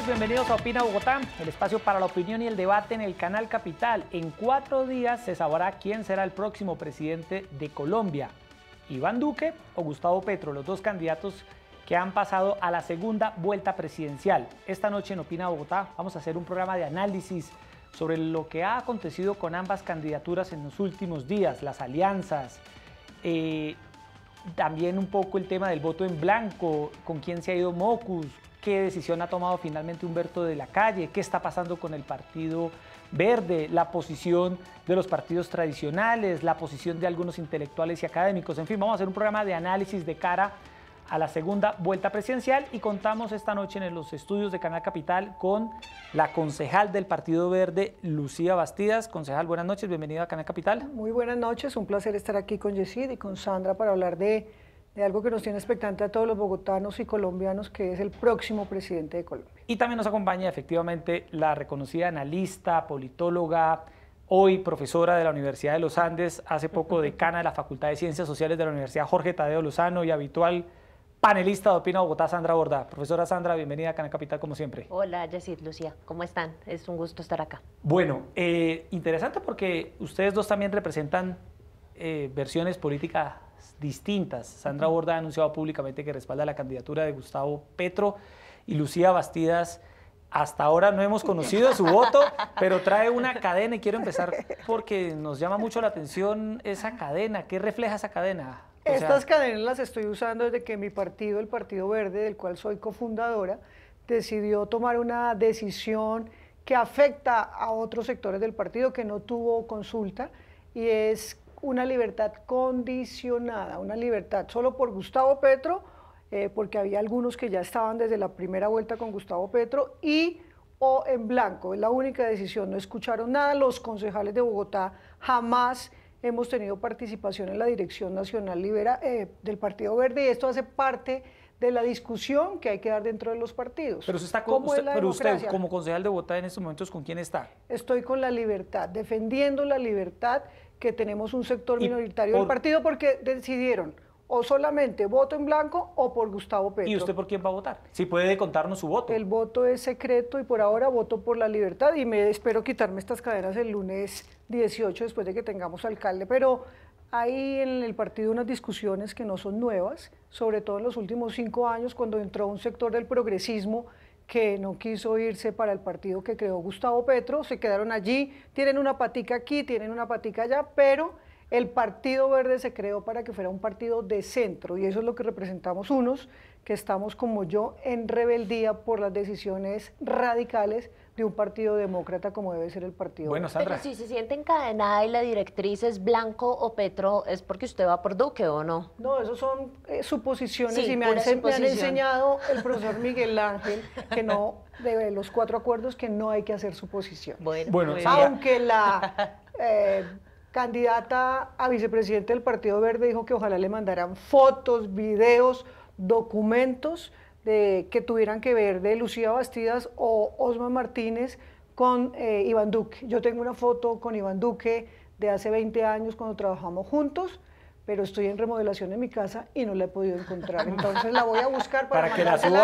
noches, bienvenidos a Opina Bogotá, el espacio para la opinión y el debate en el Canal Capital. En 4 días se sabrá quién será el próximo presidente de Colombia, Iván Duque o Gustavo Petro, los dos candidatos que han pasado a la segunda vuelta presidencial. Esta noche en Opina Bogotá vamos a hacer un programa de análisis sobre lo que ha acontecido con ambas candidaturas en los últimos días, las alianzas, también un poco el tema del voto en blanco, con quién se ha ido Mocus, qué decisión ha tomado finalmente Humberto de la Calle, qué está pasando con el Partido Verde, la posición de los partidos tradicionales, la posición de algunos intelectuales y académicos. En fin, vamos a hacer un programa de análisis de cara a la segunda vuelta presidencial y contamos esta noche en los estudios de Canal Capital con la concejal del Partido Verde, Lucía Bastidas. Concejal, buenas noches, bienvenida a Canal Capital. Muy buenas noches, un placer estar aquí con Yesid y con Sandra para hablar de algo que nos tiene expectante a todos los bogotanos y colombianos, que es el próximo presidente de Colombia. Y también nos acompaña efectivamente la reconocida analista, politóloga, hoy profesora de la Universidad de los Andes, hace poco decana de la Facultad de Ciencias Sociales de la Universidad Jorge Tadeo Lozano y habitual panelista de Opina Bogotá, Sandra Borda. Profesora Sandra, bienvenida a Canal Capital como siempre. Hola, Yesid, Lucía, ¿cómo están? Es un gusto estar acá. Bueno, interesante porque ustedes dos también representan versiones políticas distintas. Sandra Borda ha anunciado públicamente que respalda la candidatura de Gustavo Petro y Lucía Bastidas hasta ahora no hemos conocido su voto, pero trae una cadena y quiero empezar porque nos llama mucho la atención esa cadena. ¿Qué refleja esa cadena? Estas cadenas las estoy usando desde que mi partido, el Partido Verde, del cual soy cofundadora, decidió tomar una decisión que afecta a otros sectores del partido, que no tuvo consulta, y es una libertad condicionada, una libertad solo por Gustavo Petro, porque había algunos que ya estaban desde la primera vuelta con Gustavo Petro, o en blanco. Es la única decisión, no escucharon nada. Los concejales de Bogotá jamás hemos tenido participación en la dirección nacional del Partido Verde, y esto hace parte de la discusión que hay que dar dentro de los partidos. Pero usted como concejal de Bogotá en estos momentos, ¿con quién está? Estoy con la libertad, defendiendo la libertad, que tenemos un sector minoritario del partido, porque decidieron o solamente voto en blanco o por Gustavo Petro. ¿Y usted por quién va a votar? Si puede contarnos su voto. El voto es secreto y por ahora voto por la libertad, y espero quitarme estas cadenas el lunes 18 después de que tengamos alcalde. Pero hay en el partido unas discusiones que no son nuevas, sobre todo en los últimos 5 años, cuando entró un sector del progresismo que no quiso irse para el partido que creó Gustavo Petro, se quedaron allí, tienen una patica aquí, tienen una patica allá, pero el Partido Verde se creó para que fuera un partido de centro, y eso es lo que representamos unos que estamos como yo en rebeldía por las decisiones radicales de un partido demócrata como debe ser el Partido Bueno, Verde. Sandra. Pero si se siente encadenada y la directriz es blanco o Petro, ¿es porque usted va por Duque o no? No, eso son suposiciones, Sí, y me han suposición. enseñado el profesor Miguel Ángel que no, de los 4 acuerdos, que no hay que hacer suposiciones. Bueno, Sandra. Aunque la candidata a vicepresidente del Partido Verde dijo que ojalá le mandaran fotos, videos, documentos que tuvieran que ver de Lucía Bastidas o Osma Martínez con Iván Duque. Yo tengo una foto con Iván Duque de hace 20 años cuando trabajamos juntos, pero estoy en remodelación en mi casa y no la he podido encontrar. Entonces la voy a buscar para que la suba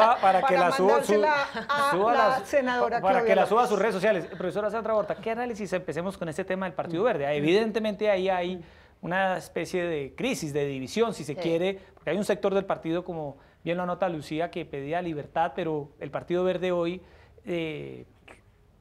senadora para que Claudia la suba a López. sus redes sociales. Profesora Sandra Borda, ¿qué análisis? Empecemos con este tema del Partido Verde. Evidentemente ahí hay una especie de crisis, de división, si se quiere, porque hay un sector del partido, como bien lo anota Lucía, que pedía libertad, pero el Partido Verde hoy,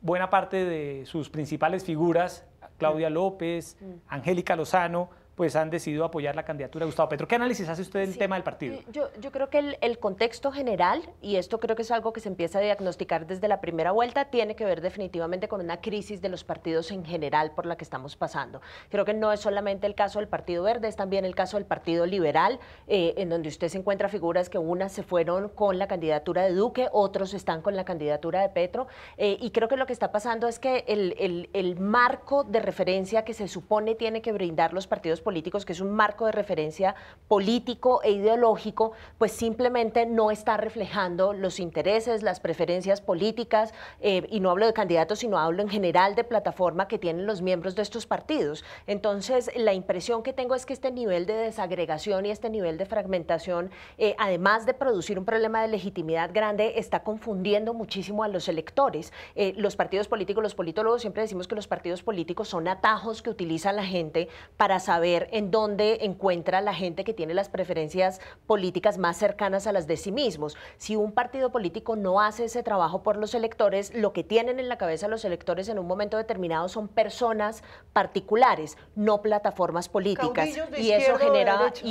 buena parte de sus principales figuras, Claudia López, Angélica Lozano, pues han decidido apoyar la candidatura de Gustavo Petro. ¿Qué análisis hace usted del tema del partido? Yo creo que el contexto general, y esto creo que es algo que se empieza a diagnosticar desde la primera vuelta, tiene que ver definitivamente con una crisis de los partidos en general por la que estamos pasando. Creo que no es solamente el caso del Partido Verde, es también el caso del Partido Liberal, en donde usted se encuentra figuras que unas se fueron con la candidatura de Duque, otros están con la candidatura de Petro, y creo que lo que está pasando es que el marco de referencia que se supone tiene que brindar los partidos políticos, que es un marco de referencia político e ideológico, pues simplemente no está reflejando los intereses, las preferencias políticas, y no hablo de candidatos, sino hablo en general de plataforma que tienen los miembros de estos partidos. Entonces, la impresión que tengo es que este nivel de desagregación y este nivel de fragmentación, además de producir un problema de legitimidad grande, está confundiendo muchísimo a los electores. Los partidos políticos, los politólogos siempre decimos que los partidos políticos son atajos que utiliza la gente para saber en dónde encuentra la gente que tiene las preferencias políticas más cercanas a las de sí mismos. Si un partido político no hace ese trabajo por los electores, lo que tienen en la cabeza los electores en un momento determinado son personas particulares, no plataformas políticas. Y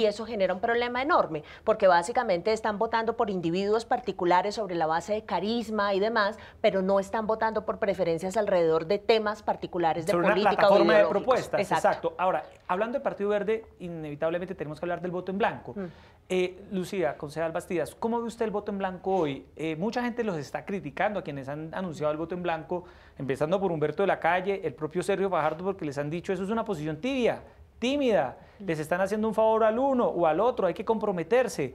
eso genera un problema enorme, porque básicamente están votando por individuos particulares sobre la base de carisma y demás, pero no están votando por preferencias alrededor de temas particulares de sobre política una plataforma o de ideológicos. propuestas. Exacto. Ahora, hablando de Partido Verde, inevitablemente tenemos que hablar del voto en blanco. Lucía, concejal Bastidas, ¿cómo ve usted el voto en blanco hoy? Mucha gente los está criticando a quienes han anunciado el voto en blanco, empezando por Humberto de la Calle, el propio Sergio Fajardo, porque les han dicho eso es una posición tibia, tímida, les están haciendo un favor al uno o al otro, hay que comprometerse.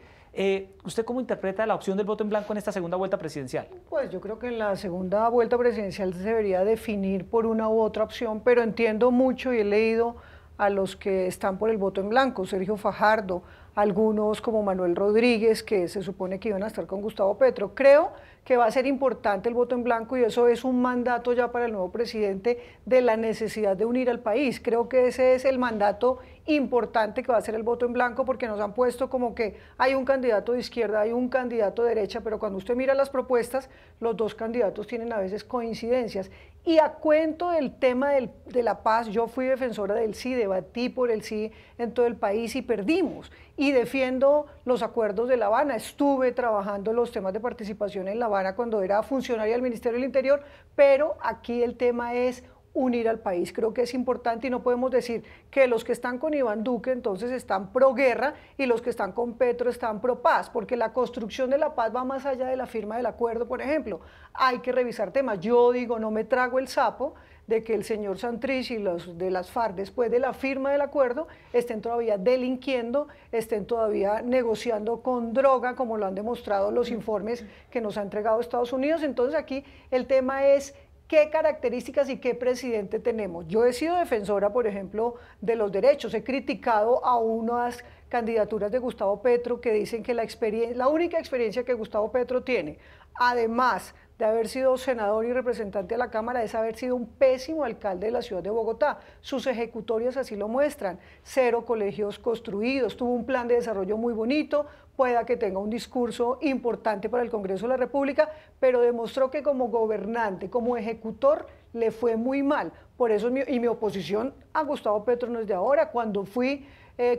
¿Usted cómo interpreta la opción del voto en blanco en esta segunda vuelta presidencial? Pues yo creo que en la segunda vuelta presidencial se debería definir por una u otra opción, pero entiendo mucho y he leído a los que están por el voto en blanco, Sergio Fajardo, algunos como Manuel Rodríguez, que se supone que iban a estar con Gustavo Petro. Creo que va a ser importante el voto en blanco y eso es un mandato ya para el nuevo presidente de la necesidad de unir al país. Creo que ese es el mandato importante que va a ser el voto en blanco, porque nos han puesto como que hay un candidato de izquierda, hay un candidato de derecha, pero cuando usted mira las propuestas, los dos candidatos tienen a veces coincidencias. Y a cuento del tema de la paz, yo fui defensora del sí, debatí por el sí en todo el país y perdimos. Y defiendo los acuerdos de La Habana, estuve trabajando los temas de participación en La Habana cuando era funcionaria del Ministerio del Interior, pero aquí el tema es unir al país. Creo que es importante y no podemos decir que los que están con Iván Duque entonces están pro guerra y los que están con Petro están pro paz, porque la construcción de la paz va más allá de la firma del acuerdo, por ejemplo. Hay que revisar temas. Yo digo, no me trago el sapo de que el señor Santrich y los de las FARC, después de la firma del acuerdo, estén todavía delinquiendo, estén todavía negociando con droga, como lo han demostrado los informes que nos ha entregado Estados Unidos. Entonces aquí el tema es qué características y qué presidente tenemos. Yo he sido defensora, por ejemplo, de los derechos. He criticado a unas candidaturas de Gustavo Petro que dicen que la única experiencia que Gustavo Petro tiene, además de haber sido senador y representante de la Cámara, es haber sido un pésimo alcalde de la ciudad de Bogotá. Sus ejecutorias así lo muestran. 0 colegios construidos, tuvo un plan de desarrollo muy bonito, pueda que tenga un discurso importante para el Congreso de la República, pero demostró que como gobernante, como ejecutor, le fue muy mal. Por eso mi oposición a Gustavo Petro no es de ahora. Cuando fui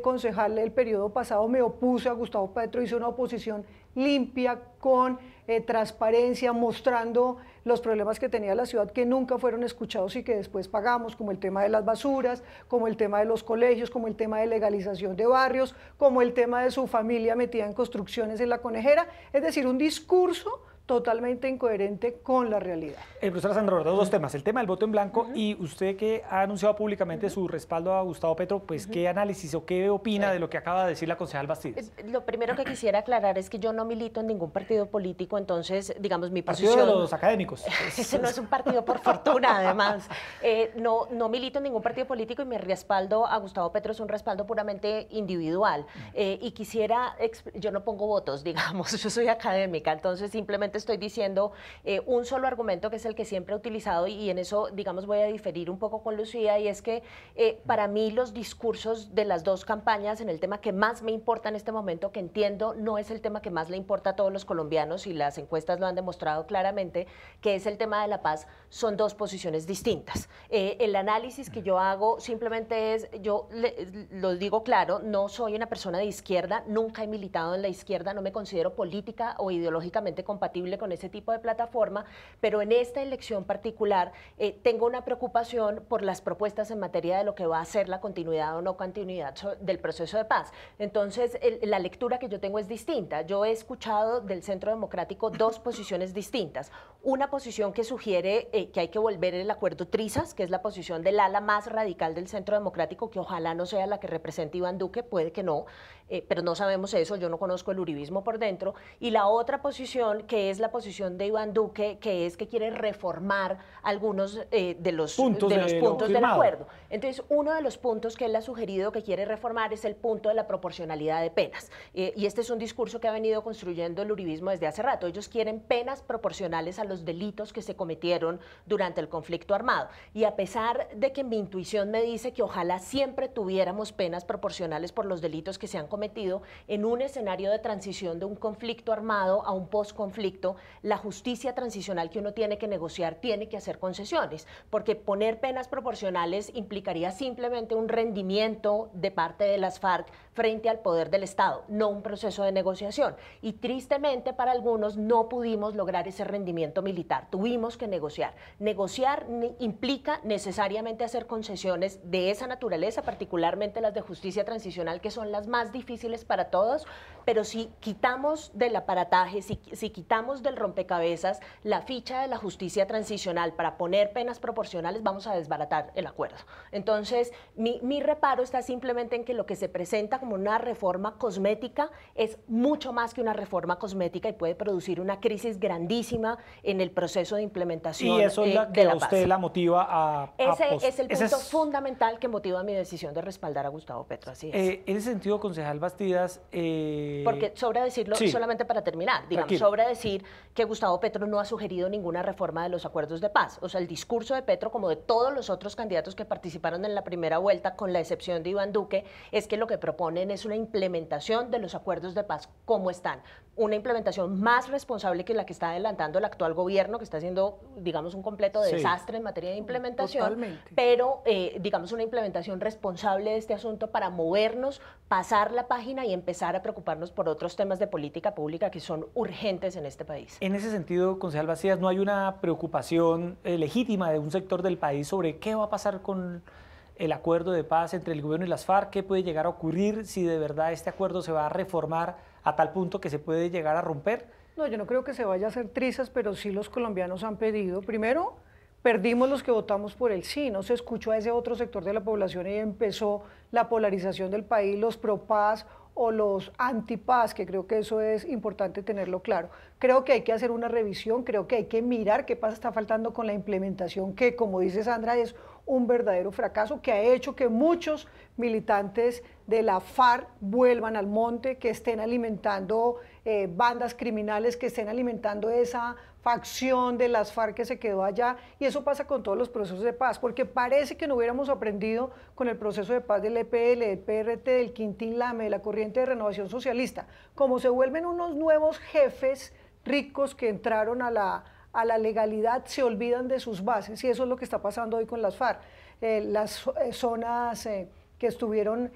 concejal el periodo pasado me opuse a Gustavo Petro, hice una oposición limpia, con transparencia, mostrando los problemas que tenía la ciudad que nunca fueron escuchados y que después pagamos, como el tema de las basuras, como el tema de los colegios, como el tema de legalización de barrios, como el tema de su familia metida en construcciones en La Conejera, es decir, un discurso totalmente incoherente con la realidad. Profesora Sandra Borda, dos temas, el tema del voto en blanco y usted que ha anunciado públicamente su respaldo a Gustavo Petro, pues ¿qué análisis o qué opina de lo que acaba de decir la concejal Bastidas? Lo primero que quisiera aclarar es que yo no milito en ningún partido político, entonces, digamos, mi partido posición... de los académicos. Ese no es un partido, por fortuna, además. No milito en ningún partido político y mi respaldo a Gustavo Petro es un respaldo puramente individual. Y quisiera... Yo no pongo votos, digamos, yo soy académica, entonces simplemente estoy diciendo un solo argumento que es el que siempre he utilizado y en eso, digamos, voy a diferir un poco con Lucía, y es que para mí los discursos de las dos campañas en el tema que más me importa en este momento, que entiendo no es el tema que más le importa a todos los colombianos y las encuestas lo han demostrado claramente, que es el tema de la paz, son dos posiciones distintas. El análisis que yo hago simplemente es, yo lo digo claro, no soy una persona de izquierda, nunca he militado en la izquierda, no me considero política o ideológicamente compatible compatible con ese tipo de plataforma, pero en esta elección particular tengo una preocupación por las propuestas en materia de lo que va a ser la continuidad o no continuidad del proceso de paz. Entonces, la lectura que yo tengo es distinta. Yo he escuchado del Centro Democrático dos posiciones distintas. Una posición que sugiere que hay que volver el acuerdo Trizas, que es la posición del ala más radical del Centro Democrático, que ojalá no sea la que represente Iván Duque, puede que no, pero no sabemos eso, yo no conozco el uribismo por dentro. Y la otra posición, que es la posición de Iván Duque, que es que quiere reformar algunos de los puntos del acuerdo. Entonces, uno de los puntos que él ha sugerido que quiere reformar es el punto de la proporcionalidad de penas. Y este es un discurso que ha venido construyendo el uribismo desde hace rato. Ellos quieren penas proporcionales a los delitos que se cometieron durante el conflicto armado. Y a pesar de que mi intuición me dice que ojalá siempre tuviéramos penas proporcionales por los delitos que se han cometido, en un escenario de transición de un conflicto armado a un posconflicto, la justicia transicional que uno tiene que negociar tiene que hacer concesiones, porque poner penas proporcionales implicaría simplemente un rendimiento de parte de las FARC frente al poder del Estado, no un proceso de negociación. Y tristemente para algunos no pudimos lograr ese rendimiento militar, tuvimos que negociar. Negociar implica necesariamente hacer concesiones de esa naturaleza, particularmente las de justicia transicional, que son las más difíciles para todos, pero si quitamos del aparataje, si quitamos del rompecabezas la ficha de la justicia transicional para poner penas proporcionales, vamos a desbaratar el acuerdo. Entonces, mi reparo está simplemente en que lo que se presenta como una reforma cosmética es mucho más que una reforma cosmética y puede producir una crisis grandísima en el proceso de implementación y eso es la que a usted la motiva a ese es el punto fundamental que motiva mi decisión de respaldar a Gustavo Petro, así es. En ese sentido, concejal Bastidas... Porque sobra decirlo, sí, solamente para terminar, digamos, sobra decir que Gustavo Petro no ha sugerido ninguna reforma de los acuerdos de paz. O sea, el discurso de Petro, como de todos los otros candidatos que participaron en la primera vuelta, con la excepción de Iván Duque, es que lo que proponen es una implementación de los acuerdos de paz como están. Una implementación más responsable que la que está adelantando el actual gobierno, que está haciendo, digamos, un completo desastre en materia de implementación, totalmente. Pero, digamos, una implementación responsable de este asunto para movernos, pasar la página y empezar a preocuparnos por otros temas de política pública que son urgentes en este país. En ese sentido, concejal Bastidas, ¿no hay una preocupación legítima de un sector del país sobre qué va a pasar con el acuerdo de paz entre el gobierno y las FARC? ¿Qué puede llegar a ocurrir si de verdad este acuerdo se va a reformar a tal punto que se puede llegar a romper? No, yo no creo que se vaya a hacer trizas, pero sí los colombianos han pedido, primero, perdimos los que votamos por el sí, no se escuchó a ese otro sector de la población y empezó la polarización del país, los pro-paz o los anti-paz, que creo que eso es importante tenerlo claro. Creo que hay que hacer una revisión, creo que hay que mirar qué pasa, está faltando con la implementación, que como dice Sandra es un verdadero fracaso, que ha hecho que muchos militantes de la FARC vuelvan al monte, que estén alimentando bandas criminales, que estén alimentando esa facción de las FARC que se quedó allá, y eso pasa con todos los procesos de paz, porque parece que no hubiéramos aprendido con el proceso de paz del EPL, del PRT, del Quintín Lame, de la corriente de renovación socialista, como se vuelven unos nuevos jefes ricos que entraron a la legalidad, se olvidan de sus bases, y eso es lo que está pasando hoy con las FARC. Las zonas que estuvieron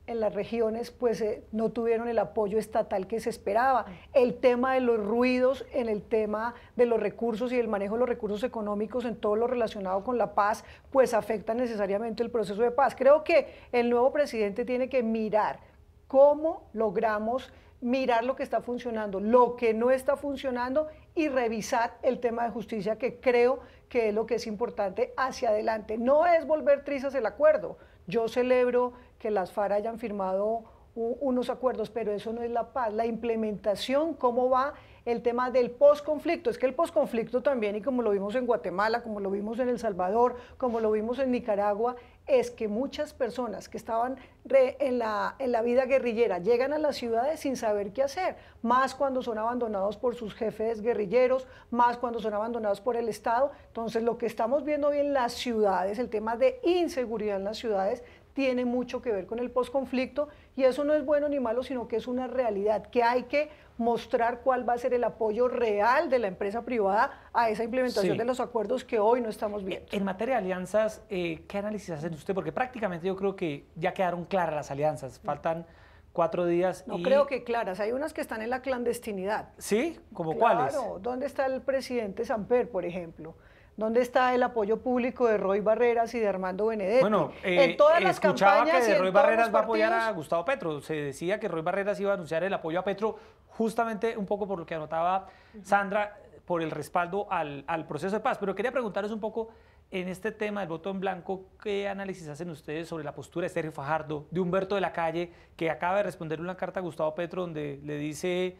en las regiones pues no tuvieron el apoyo estatal que se esperaba. El tema de los ruidos en el tema de los recursos y el manejo de los recursos económicos en todo lo relacionado con la paz pues afecta necesariamente el proceso de paz. Creo que el nuevo presidente tiene que mirar cómo logramos mirar lo que está funcionando, lo que no está funcionando y revisar el tema de justicia, que creo que es lo que es importante hacia adelante. No es volver trizas el acuerdo. Yo celebro que las FARC hayan firmado unos acuerdos, pero eso no es la paz. La implementación, cómo va el tema del posconflicto. Es que el posconflicto también, y como lo vimos en Guatemala, como lo vimos en El Salvador, como lo vimos en Nicaragua, es que muchas personas que estaban en la vida guerrillera llegan a las ciudades sin saber qué hacer, más cuando son abandonados por sus jefes guerrilleros, más cuando son abandonados por el Estado. Entonces, lo que estamos viendo hoy en las ciudades, el tema de inseguridad en las ciudades, tiene mucho que ver con el posconflicto, y eso no es bueno ni malo, sino que es una realidad, que hay que mostrar cuál va a ser el apoyo real de la empresa privada a esa implementación de los acuerdos que hoy no estamos viendo. En materia de alianzas, ¿qué análisis hacen usted? Porque prácticamente yo creo que ya quedaron claras las alianzas, faltan 4 días. No creo que claras, hay unas que están en la clandestinidad. ¿Sí? ¿Como Claro, cuáles? ¿dónde está el presidente Samper, por ejemplo? ¿Dónde está el apoyo público de Roy Barreras y de Armando Benedetti? Bueno, en todas las escuchaba campañas que y en Roy todos Barreras los va a apoyar a partidos. Gustavo Petro. Se decía que Roy Barreras iba a anunciar el apoyo a Petro, justamente un poco por lo que anotaba Sandra, por el respaldo al proceso de paz. Pero quería preguntaros un poco en este tema del voto en blanco, ¿qué análisis hacen ustedes sobre la postura de Sergio Fajardo, de Humberto de la Calle, que acaba de responder una carta a Gustavo Petro donde le dice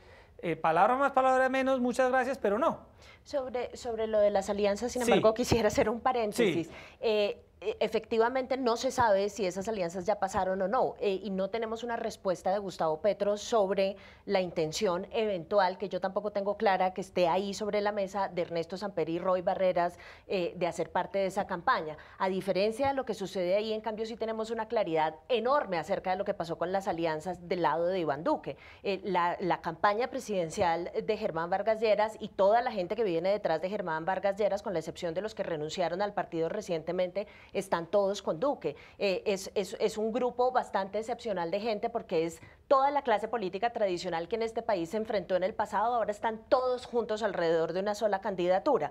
palabra más, palabra menos, muchas gracias, pero no? Sobre lo de las alianzas, sin embargo, quisiera hacer un paréntesis. Sí. Efectivamente, no se sabe si esas alianzas ya pasaron o no, y no tenemos una respuesta de Gustavo Petro sobre la intención eventual, que yo tampoco tengo clara, que esté ahí sobre la mesa, de Ernesto Samper y Roy Barreras, de hacer parte de esa campaña. A diferencia de lo que sucede ahí, en cambio, sí tenemos una claridad enorme acerca de lo que pasó con las alianzas del lado de Iván Duque. La campaña presidencial de Germán Vargas Lleras y toda la gente que viene detrás de Germán Vargas Lleras, con la excepción de los que renunciaron al partido recientemente, están todos con Duque. Es un grupo bastante excepcional de gente, porque es toda la clase política tradicional que en este país se enfrentó en el pasado, ahora están todos juntos alrededor de una sola candidatura.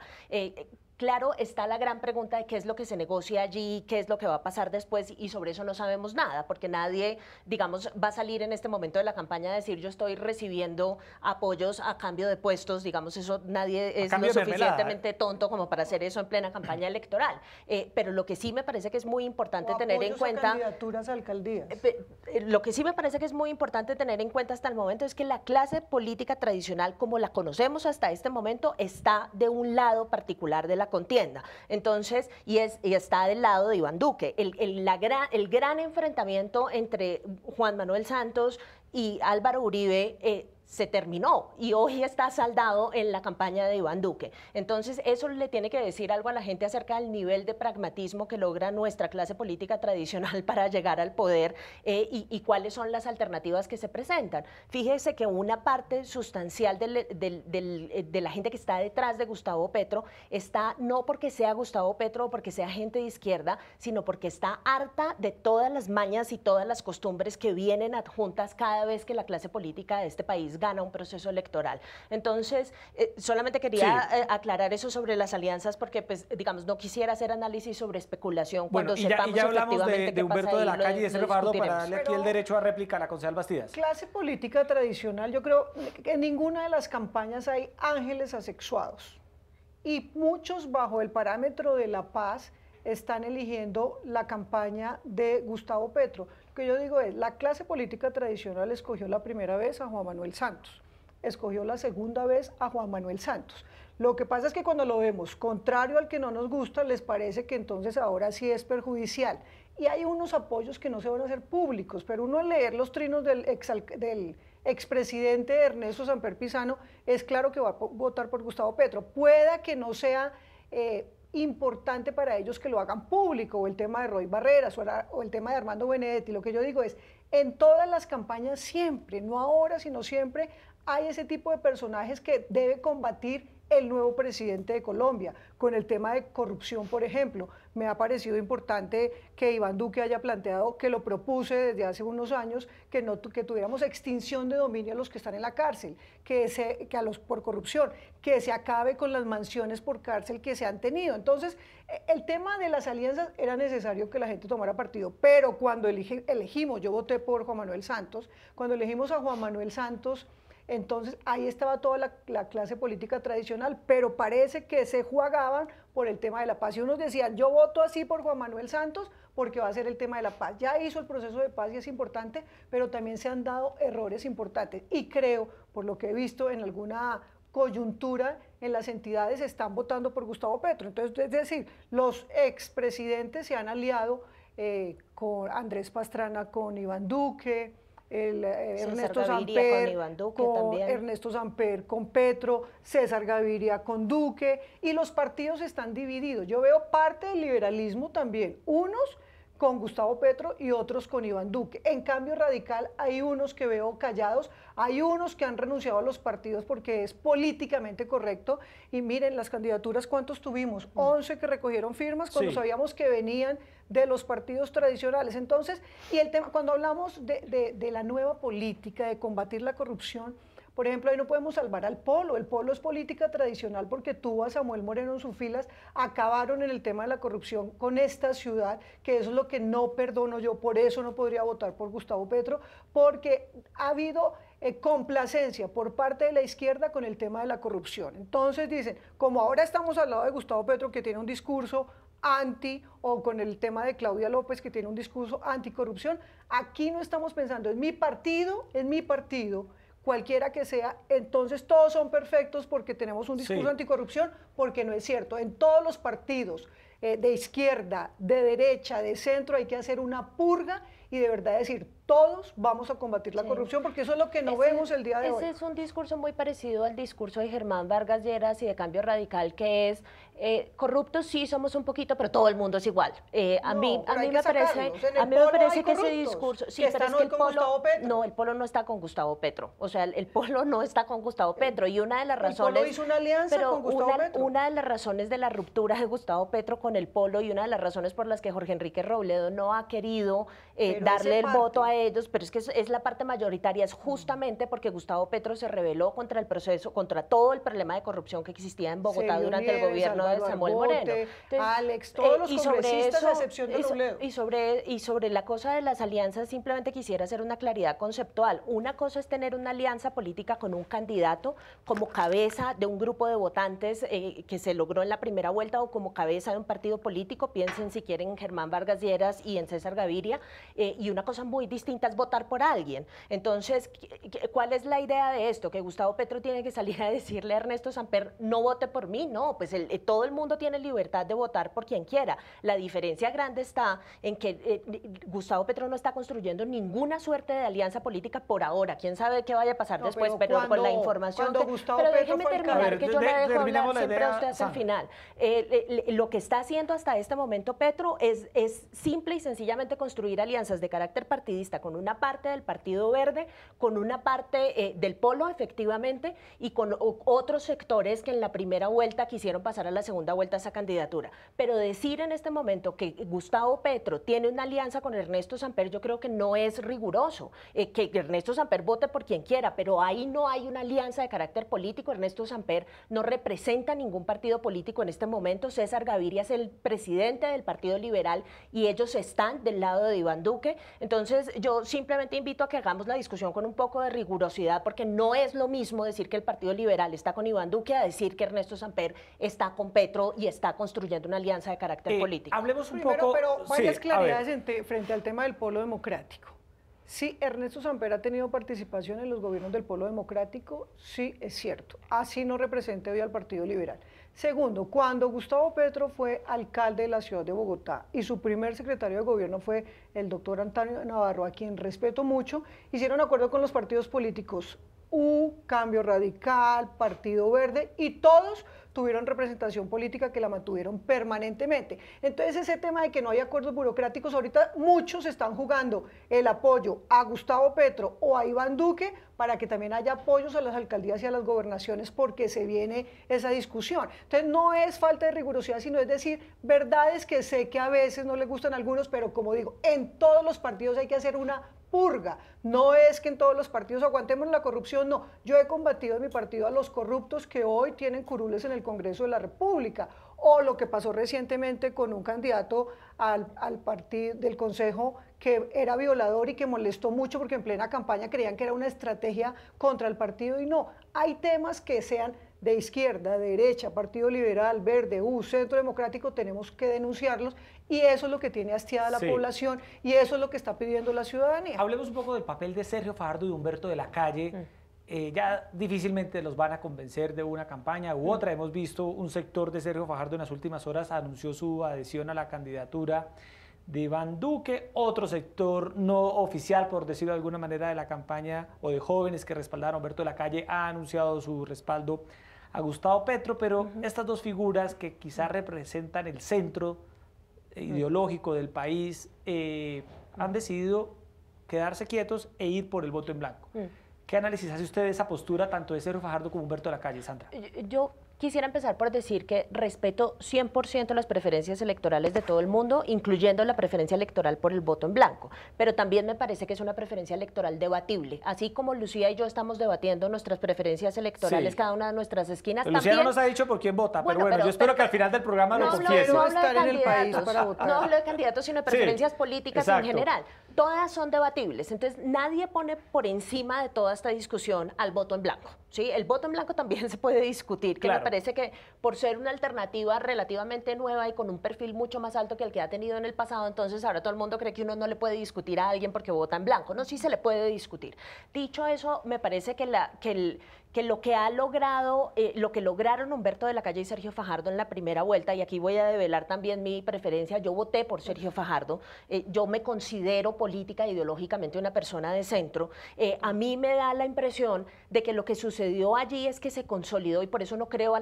Claro, está la gran pregunta de qué es lo que se negocia allí, qué es lo que va a pasar después, y sobre eso no sabemos nada, porque nadie, digamos, va a salir en este momento de la campaña a decir yo estoy recibiendo apoyos a cambio de puestos, digamos, eso nadie es lo suficientemente tonto como para hacer eso en plena campaña electoral. Pero lo que sí me parece que es muy importante tener en cuenta... candidaturas a alcaldías. Lo que sí me parece que es muy importante tener en cuenta hasta el momento es que la clase política tradicional, como la conocemos hasta este momento, está de un lado particular de la contienda. Entonces, y está del lado de Iván Duque. El gran enfrentamiento entre Juan Manuel Santos y Álvaro Uribe se terminó y hoy está saldado en la campaña de Iván Duque. Entonces, eso le tiene que decir algo a la gente acerca del nivel de pragmatismo que logra nuestra clase política tradicional para llegar al poder, y cuáles son las alternativas que se presentan. Fíjese que una parte sustancial de la gente que está detrás de Gustavo Petro está no porque sea Gustavo Petro o porque sea gente de izquierda, sino porque está harta de todas las mañas y todas las costumbres que vienen adjuntas cada vez que la clase política de este país gana un proceso electoral. Entonces, solamente quería aclarar eso sobre las alianzas, porque, pues, digamos, no quisiera hacer análisis sobre especulación cuando sepamos ya hablamos efectivamente de Humberto de la Calle y de Sergio Fajardo, para darle aquí el derecho a réplica a la concejal Bastidas. Clase política tradicional, yo creo que en ninguna de las campañas hay ángeles asexuados, y muchos, bajo el parámetro de la paz, están eligiendo la campaña de Gustavo Petro. Lo que yo digo es, la clase política tradicional escogió la primera vez a Juan Manuel Santos, escogió la segunda vez a Juan Manuel Santos. Lo que pasa es que cuando lo vemos contrario al que no nos gusta, les parece que entonces ahora sí es perjudicial. Y hay unos apoyos que no se van a hacer públicos, pero uno al leer los trinos del expresidente Ernesto Samper Pizano, es claro que va a votar por Gustavo Petro. Pueda que no sea importante para ellos que lo hagan público, o el tema de Roy Barreras, o el tema de Armando Benedetti. Lo que yo digo es, en todas las campañas siempre, no ahora, sino siempre, hay ese tipo de personajes que debe combatir el nuevo presidente de Colombia. Con el tema de corrupción, por ejemplo, me ha parecido importante que Iván Duque haya planteado, que lo propuse desde hace unos años, que tuviéramos extinción de dominio a los que están en la cárcel, por corrupción, que se acabe con las mansiones por cárcel que se han tenido. Entonces, el tema de las alianzas era necesario que la gente tomara partido, pero cuando elegimos, yo voté por Juan Manuel Santos, cuando elegimos a Juan Manuel Santos, entonces ahí estaba toda la clase política tradicional, pero parece que se jugaban por el tema de la paz. Y unos decían, yo voto así por Juan Manuel Santos porque va a ser el tema de la paz. Ya hizo el proceso de paz y es importante, pero también se han dado errores importantes. Y creo, por lo que he visto en alguna coyuntura, en las entidades están votando por Gustavo Petro. Entonces, es decir, los expresidentes se han aliado con Andrés Pastrana, con Iván Duque, Ernesto Samper Ernesto Samper con Petro, César Gaviria con Duque, y los partidos están divididos. Yo veo parte del liberalismo también, unos con Gustavo Petro y otros con Iván Duque. En Cambio Radical hay unos que veo callados, hay unos que han renunciado a los partidos porque es políticamente correcto. Y miren, las candidaturas, ¿cuántos tuvimos? 11 que recogieron firmas cuando sabíamos que venían de los partidos tradicionales. Entonces, y el tema, cuando hablamos de la nueva política, de combatir la corrupción, por ejemplo, ahí no podemos salvar al Polo. El Polo es política tradicional porque tuvo a Samuel Moreno en sus filas, acabaron en el tema de la corrupción con esta ciudad, que eso es lo que no perdono yo, por eso no podría votar por Gustavo Petro, porque ha habido complacencia por parte de la izquierda con el tema de la corrupción. Entonces dicen, como ahora estamos al lado de Gustavo Petro, que tiene un discurso anti, o con el tema de Claudia López, que tiene un discurso anticorrupción, aquí no estamos pensando en mi partido, cualquiera que sea, entonces todos son perfectos porque tenemos un discurso anticorrupción, porque no es cierto. En todos los partidos de izquierda, de derecha, de centro, hay que hacer una purga y de verdad decir, todos vamos a combatir la corrupción, porque eso es lo que no vemos el día de hoy. Ese es un discurso muy parecido al discurso de Germán Vargas Lleras y de Cambio Radical, que es, corruptos sí somos un poquito, pero todo el mundo es igual. A mí me parece que ese discurso, sí, pero es que el Polo, no, el Polo no está con Gustavo Petro, o sea, el Polo no está con Gustavo Petro, y una de las razones... El Polo hizo una alianza con Gustavo Petro. Una de las razones de la ruptura de Gustavo Petro con el Polo, y una de las razones por las que Jorge Enrique Robledo no ha querido darle el voto a ellos, pero es que es la parte mayoritaria, es justamente porque Gustavo Petro se rebeló contra el proceso, contra todo el problema de corrupción que existía en Bogotá durante el gobierno de Samuel Moreno. Entonces, Alex, todos los congresistas, a excepción de Robledo. Y sobre la cosa de las alianzas, simplemente quisiera hacer una claridad conceptual. Una cosa es tener una alianza política con un candidato como cabeza de un grupo de votantes que se logró en la primera vuelta, o como cabeza de un partido político, piensen si quieren en Germán Vargas Lleras y en César Gaviria, y una cosa muy distinta es votar por alguien. Entonces, ¿cuál es la idea de esto? Que Gustavo Petro tiene que salir a decirle a Ernesto Samper, no vote por mí. No, pues todo el mundo tiene libertad de votar por quien quiera. La diferencia grande está en que Gustavo Petro no está construyendo ninguna suerte de alianza política por ahora. ¿Quién sabe qué vaya a pasar después? Pero con la información... Pero déjeme terminar, que yo le dejo hablar siempre a usted hasta el final. Lo que está haciendo hasta este momento Petro es simple y sencillamente construir alianzas de carácter partidista con una parte del Partido Verde, con una parte del Polo, efectivamente, y con otros sectores que en la primera vuelta quisieron pasar a la segunda vuelta esa candidatura. Pero decir en este momento que Gustavo Petro tiene una alianza con Ernesto Samper, yo creo que no es riguroso. Que Ernesto Samper vote por quien quiera, pero ahí no hay una alianza de carácter político. Ernesto Samper no representa ningún partido político en este momento. César Gaviria es el presidente del Partido Liberal y ellos están del lado de Iván Duque. Entonces, yo simplemente invito a que hagamos la discusión con un poco de rigurosidad, porque no es lo mismo decir que el Partido Liberal está con Iván Duque a decir que Ernesto Samper está con Petro y está construyendo una alianza de carácter político. Hablemos un Primero, poco... pero varias claridades frente al tema del Polo Democrático. Sí, Ernesto Samper ha tenido participación en los gobiernos del Polo Democrático, sí, es cierto. Así no representa hoy al Partido Liberal. Segundo, cuando Gustavo Petro fue alcalde de la ciudad de Bogotá y su primer secretario de gobierno fue el doctor Antonio Navarro, a quien respeto mucho, hicieron acuerdo con los partidos políticos Cambio Radical, Partido Verde, y todos tuvieron representación política que la mantuvieron permanentemente. Entonces, ese tema de que no hay acuerdos burocráticos, ahorita muchos están jugando el apoyo a Gustavo Petro o a Iván Duque para que también haya apoyos a las alcaldías y a las gobernaciones, porque se viene esa discusión. Entonces, no es falta de rigurosidad, sino es decir, verdades que sé que a veces no les gustan a algunos, pero como digo, en todos los partidos hay que hacer una purga. No es que en todos los partidos aguantemos la corrupción, no. Yo he combatido en mi partido a los corruptos que hoy tienen curules en el Congreso de la República, o lo que pasó recientemente con un candidato al partido del Consejo que era violador y que molestó mucho porque en plena campaña creían que era una estrategia contra el partido, y no. Hay temas que sean de izquierda, de derecha, Partido Liberal, Verde, Centro Democrático, tenemos que denunciarlos, y eso es lo que tiene hastiada la población, y eso es lo que está pidiendo la ciudadanía. Hablemos un poco del papel de Sergio Fajardo y Humberto de la Calle. Ya difícilmente los van a convencer de una campaña u otra. Hemos visto un sector de Sergio Fajardo en las últimas horas anunció su adhesión a la candidatura de Iván Duque, otro sector no oficial, por decirlo de alguna manera, de la campaña o de jóvenes que respaldaron a Humberto de la Calle ha anunciado su respaldo a Gustavo Petro, pero estas dos figuras que quizás representan el centro ideológico del país, han decidido quedarse quietos e ir por el voto en blanco. ¿Qué análisis hace usted de esa postura tanto de Sergio Fajardo como Humberto Lacalle, Sandra? Yo quisiera empezar por decir que respeto 100% las preferencias electorales de todo el mundo, incluyendo la preferencia electoral por el voto en blanco, pero también me parece que es una preferencia electoral debatible, así como Lucía y yo estamos debatiendo nuestras preferencias electorales, cada una de nuestras esquinas. Pues Lucía no nos ha dicho por quién vota, pero bueno, yo espero que al final del programa lo confiese. No hablo de candidatos, no hablo de candidatos, sino de preferencias políticas en general. Todas son debatibles, entonces nadie pone por encima de toda esta discusión al voto en blanco, ¿sí? El voto en blanco también se puede discutir, que me parece que por ser una alternativa relativamente nueva y con un perfil mucho más alto que el que ha tenido en el pasado, entonces ahora todo el mundo cree que uno no le puede discutir a alguien porque vota en blanco. No, sí se le puede discutir. Dicho eso, me parece que lo que ha logrado, lo que lograron Humberto de Lacalle y Sergio Fajardo en la primera vuelta, y aquí voy a develar también mi preferencia, yo voté por Sergio Fajardo, yo me considero política e ideológicamente una persona de centro, a mí me da la impresión de que lo que sucedió allí es que se consolidó, y por eso no creo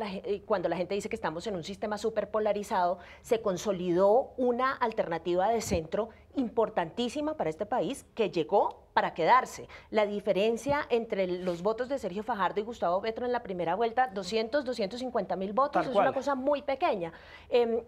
cuando la gente dice que estamos en un sistema súper polarizado, se consolidó una alternativa de centro importantísima para este país que llegó para quedarse. La diferencia entre los votos de Sergio Fajardo y Gustavo Petro en la primera vuelta, 250.000 votos, es una cosa muy pequeña.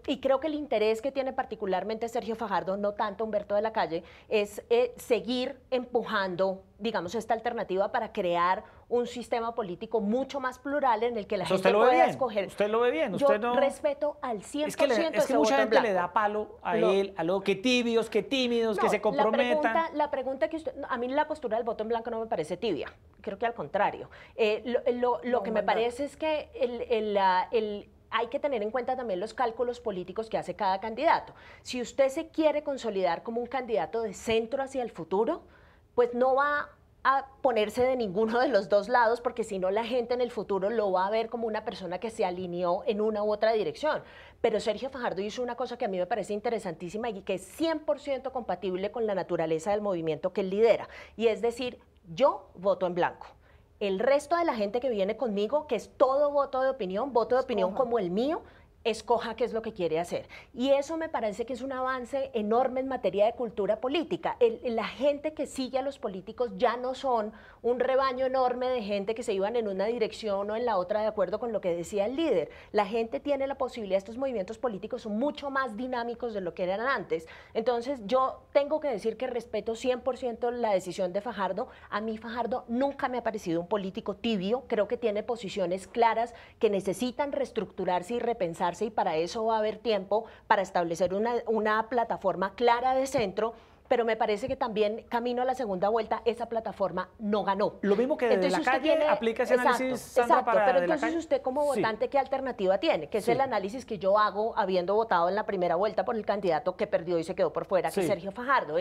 Y creo que el interés que tiene particularmente Sergio Fajardo, no tanto Humberto de Lacalle, es seguir empujando, digamos, esta alternativa para crear un sistema político mucho más plural en el que la gente pueda escoger. Usted lo ve bien. Yo respeto al 100% es que mucha gente le da palo a él, a lo que tibios, que tímidos, que se comprometan. La pregunta que usted, a mí la postura del voto en blanco no me parece tibia, creo que al contrario. Lo que me parece es que hay que tener en cuenta también los cálculos políticos que hace cada candidato. Si usted se quiere consolidar como un candidato de centro hacia el futuro, pues no va a ponerse de ninguno de los dos lados, porque si no la gente en el futuro lo va a ver como una persona que se alineó en una u otra dirección. Pero Sergio Fajardo hizo una cosa que a mí me parece interesantísima y que es 100% compatible con la naturaleza del movimiento que él lidera, y es decir, yo voto en blanco. El resto de la gente que viene conmigo, que es todo voto de opinión como el mío, escoja qué es lo que quiere hacer. Y eso me parece que es un avance enorme en materia de cultura política. La gente que sigue a los políticos ya no son un rebaño enorme de gente que se iban en una dirección o en la otra de acuerdo con lo que decía el líder. La gente tiene la posibilidad, estos movimientos políticos son mucho más dinámicos de lo que eran antes. Entonces yo tengo que decir que respeto 100% la decisión de Fajardo. A mí Fajardo nunca me ha parecido un político tibio, creo que tiene posiciones claras que necesitan reestructurarse y repensar, y para eso va a haber tiempo para establecer una plataforma clara de centro, pero me parece que también camino a la segunda vuelta esa plataforma no ganó. Lo mismo que desde Lacalle aplica ese análisis, Sandra, para pero entonces usted como votante, ¿qué alternativa tiene? Que es el análisis que yo hago habiendo votado en la primera vuelta por el candidato que perdió y se quedó por fuera, que es Sergio Fajardo.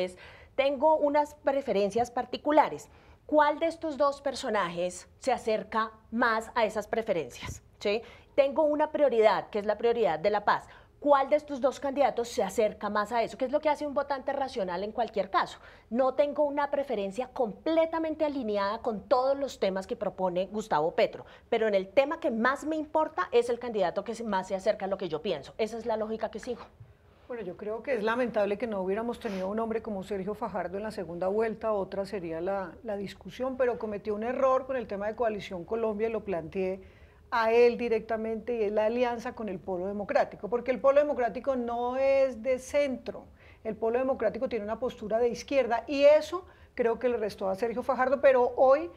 Tengo unas preferencias particulares. ¿Cuál de estos dos personajes se acerca más a esas preferencias? ¿Sí? Tengo una prioridad, que es la prioridad de la paz. ¿Cuál de estos dos candidatos se acerca más a eso? ¿Qué es lo que hace un votante racional en cualquier caso? No tengo una preferencia completamente alineada con todos los temas que propone Gustavo Petro, pero en el tema que más me importa es el candidato que más se acerca a lo que yo pienso. Esa es la lógica que sigo. Bueno, yo creo que es lamentable que no hubiéramos tenido un hombre como Sergio Fajardo en la segunda vuelta, otra sería la discusión, pero cometió un error con el tema de Coalición Colombia y lo planteé a él directamente, y es la alianza con el Polo Democrático, porque el Polo Democrático no es de centro, el Polo Democrático tiene una postura de izquierda, y eso creo que le restó a Sergio Fajardo, pero hoy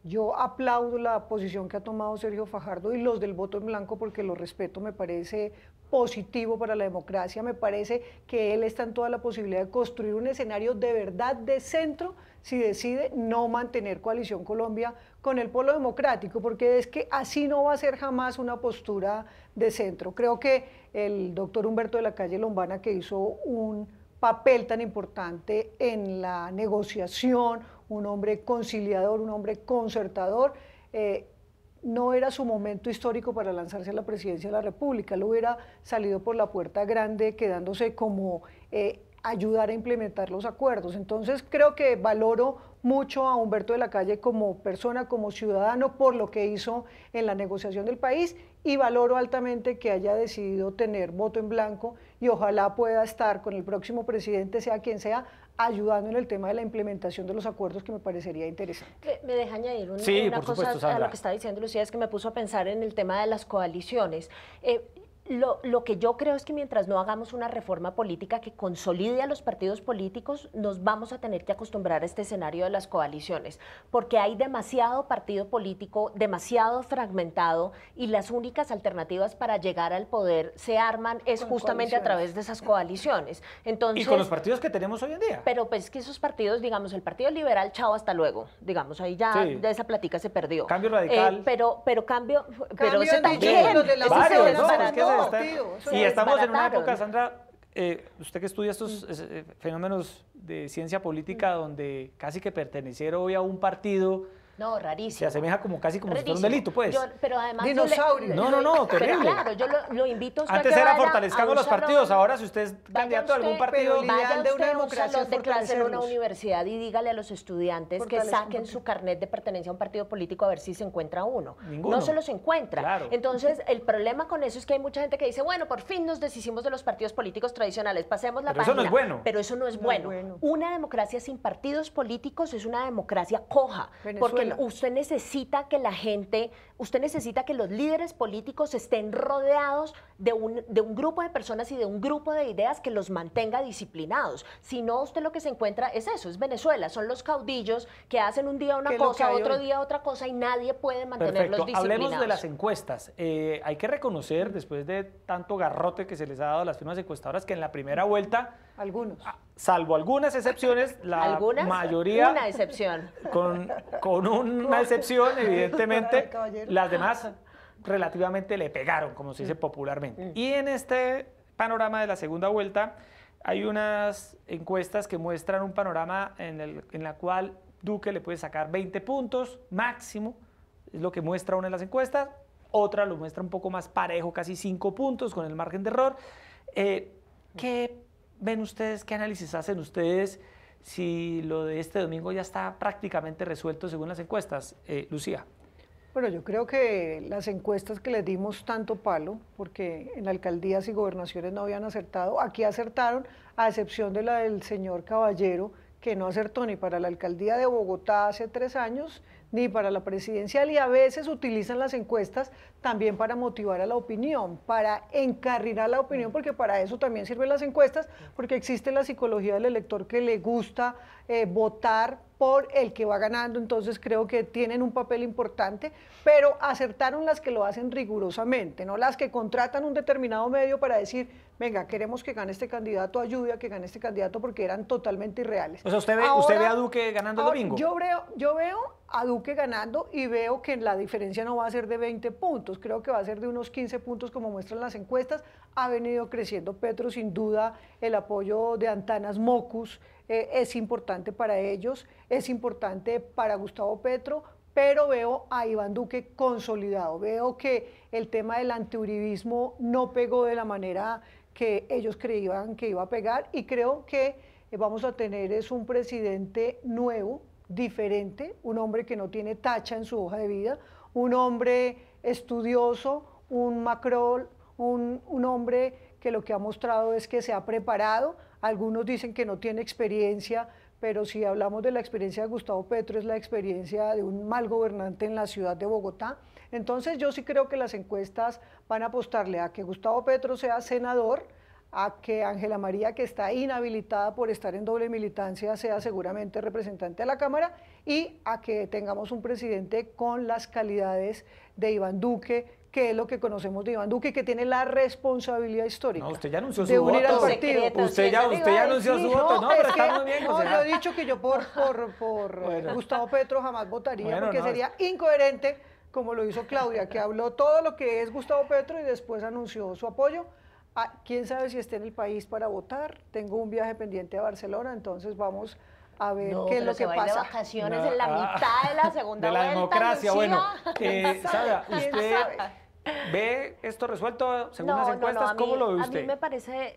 yo aplaudo la posición que ha tomado Sergio Fajardo y los del voto en blanco porque lo respeto, me parece positivo para la democracia, me parece que él está en toda la posibilidad de construir un escenario de verdad de centro si decide no mantener Coalición Colombia con el Polo Democrático, porque es que así no va a ser jamás una postura de centro. Creo que el doctor Humberto de Lacalle Lombana, que hizo un papel tan importante en la negociación, un hombre conciliador, un hombre concertador, no era su momento histórico para lanzarse a la presidencia de la República, lo hubiera salido por la puerta grande quedándose como ayudar a implementar los acuerdos. Entonces creo que valoro mucho a Humberto de la Calle como persona, como ciudadano, por lo que hizo en la negociación del país, y valoro altamente que haya decidido tener voto en blanco y ojalá pueda estar con el próximo presidente, sea quien sea, ayudando en el tema de la implementación de los acuerdos, que me parecería interesante. Me deja añadir una cosa supuesto, a lo que está diciendo Lucía, es que me puso a pensar en el tema de las coaliciones. Lo que yo creo es que mientras no hagamos una reforma política que consolide a los partidos políticos, nos vamos a tener que acostumbrar a este escenario de las coaliciones, porque hay demasiado partido político, demasiado fragmentado, y las únicas alternativas para llegar al poder se arman es justamente a través de esas coaliciones. Entonces, y con los partidos que tenemos hoy en día. Pero pues que esos partidos, digamos, el Partido Liberal, chao, hasta luego, digamos, ahí ya esa plática se perdió. Cambio Radical. Pero ese también. Varios, ¿no? Es que y estamos en una época, Sandra, usted que estudia estos fenómenos de ciencia política, donde casi que pertenecer hoy a un partido No, rarísimo. Se asemeja como si fuera un delito, pues. Pero además dinosaurio. No, terrible. Pero claro, yo lo invito a usted Antes a que era vaya fortalezcamos los partidos, ahora si usted es candidato a algún partido... Vaya de usted una a un democracia salón de clase en una fortalecerlos. universidad y dígale a los estudiantes que saquen su carnet de pertenencia a un partido político a ver si se encuentra uno. Ninguno. No se los encuentra. Claro. Entonces, el problema con eso es que hay mucha gente que dice, bueno, por fin nos deshicimos de los partidos políticos tradicionales, pasemos la Pero página. eso no es bueno. Pero eso no es bueno. Una democracia sin partidos políticos es una democracia coja. Venezuela. Porque usted necesita que la gente, usted necesita que los líderes políticos estén rodeados de un grupo de personas y de un grupo de ideas que los mantenga disciplinados. Si no, usted lo que se encuentra es eso, es Venezuela, son los caudillos que hacen un día una cosa, otro día otra cosa y nadie puede mantenerlos disciplinados. Hablemos de las encuestas. Hay que reconocer, después de tanto garrote que se les ha dado a las firmas encuestadoras, que en la primera vuelta, algunos, salvo algunas excepciones, la mayoría, una excepción, con una excepción, evidentemente, las demás relativamente le pegaron, como se dice popularmente. Y en este panorama de la segunda vuelta, hay unas encuestas que muestran un panorama en la cual Duque le puede sacar 20 puntos máximo, es lo que muestra una de las encuestas, otra lo muestra un poco más parejo, casi 5 puntos con el margen de error. ¿Qué ven ustedes, qué análisis hacen ustedes si lo de este domingo ya está prácticamente resuelto según las encuestas? Lucía. Bueno, yo creo que las encuestas que les dimos tanto palo, porque en alcaldías y gobernaciones no habían acertado, aquí acertaron, a excepción de la del señor Caballero, que no acertó ni para la alcaldía de Bogotá hace 3 años, ni para la presidencial, y a veces utilizan las encuestas también para motivar a la opinión, para encarrilar la opinión, porque para eso también sirven las encuestas, porque existe la psicología del elector que le gusta votar por el que va ganando, entonces creo que tienen un papel importante, pero acertaron las que lo hacen rigurosamente, no las que contratan un determinado medio para decir, venga, queremos que gane este candidato, ayude a que gane este candidato, porque eran totalmente irreales. O sea, ¿usted ve a Duque ganando el domingo? Yo veo a Duque ganando y veo que la diferencia no va a ser de 20 puntos, creo que va a ser de unos 15 puntos como muestran las encuestas. Ha venido creciendo Petro, sin duda el apoyo de Antanas Mockus es importante para ellos, es importante para Gustavo Petro, pero veo a Iván Duque consolidado, veo que el tema del antiuribismo no pegó de la manera que ellos creían que iba a pegar, y creo que vamos a tener un presidente nuevo, diferente, un hombre que no tiene tacha en su hoja de vida, un hombre estudioso, un Macron, un hombre que lo que ha mostrado es que se ha preparado. Algunos dicen que no tiene experiencia, pero si hablamos de la experiencia de Gustavo Petro, es la experiencia de un mal gobernante en la ciudad de Bogotá. Entonces yo sí creo que las encuestas van a apostarle a que Gustavo Petro sea senador, a que Ángela María, que está inhabilitada por estar en doble militancia, sea seguramente representante de la Cámara, y a que tengamos un presidente con las calidades de Iván Duque, que es lo que conocemos de Iván Duque, que tiene la responsabilidad histórica. No, usted ya anunció de su unir voto. al partido. Usted ya anunció su voto, no, pero está muy bien. No, yo he dicho que yo por bueno, Gustavo Petro jamás votaría, porque sería incoherente, como lo hizo Claudia, que habló todo lo que es Gustavo Petro y después anunció su apoyo. Quién sabe si esté en el país para votar. Tengo un viaje pendiente a Barcelona, entonces vamos a ver qué es lo que pasa. De vacaciones en la mitad de la segunda de la vuelta, democracia. Lucía. Bueno, Sara, usted ¿Ve esto resuelto según las encuestas? ¿Cómo lo ve usted? A mí me parece,